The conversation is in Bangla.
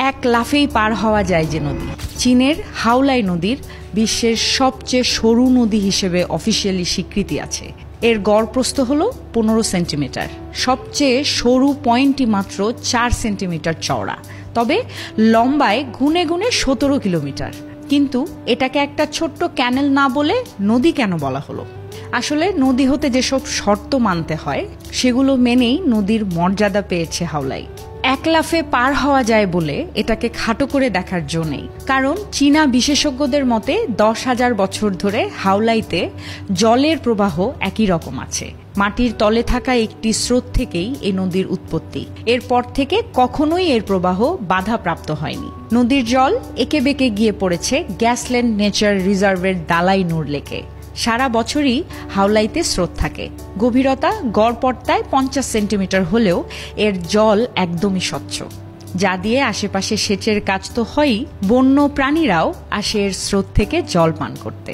এক লাফেই পার হওয়া যায় যে নদী। চীনের হাওলাই নদীর বিশ্বের সবচেয়ে সরু নদী হিসেবে অফিসিয়ালি স্বীকৃতি আছে। এর গড় প্রস্থ হল 15 সেন্টিমিটার। সবচেয়ে সরু পয়েন্টটি মাত্র 4 সেন্টিমিটার চওড়া, তবে লম্বায় গুনে গুনে 17 কিলোমিটার। কিন্তু এটাকে একটা ছোট্ট ক্যানেল না বলে নদী কেন বলা হলো? আসলে নদী হতে যেসব শর্ত মানতে হয় সেগুলো মেনেই নদীর মর্যাদা পেয়েছে হাওলাই। এক লাফে পার হওয়া যায় বলে এটাকে খাটো করে দেখার জো নেই, কারণ চীনা বিশেষজ্ঞদের মতে 10,000 বছর ধরে হাওলাইতে জলের প্রবাহ একই রকম আছে। মাটির তলে থাকা একটি স্রোত থেকেই এই নদীর উৎপত্তি। এরপর থেকে কখনোই এর প্রবাহ বাধাপ্রাপ্ত হয়নি। নদীর জল এঁকে বেঁকে গিয়ে পড়েছে গ্যাসল্যান্ড নেচার রিজার্ভের দালাই নূর লেকে। সারা বছরই হাওলাইতে স্রোত থাকে। গভীরতা গড়পড়তায় 50 সেন্টিমিটার হলেও এর জল একদমই স্বচ্ছ, যা দিয়ে আশেপাশে সেচের কাজ তো হয়ই, বন্য প্রাণীরাও আসে এর স্রোত থেকে জল পান করতে।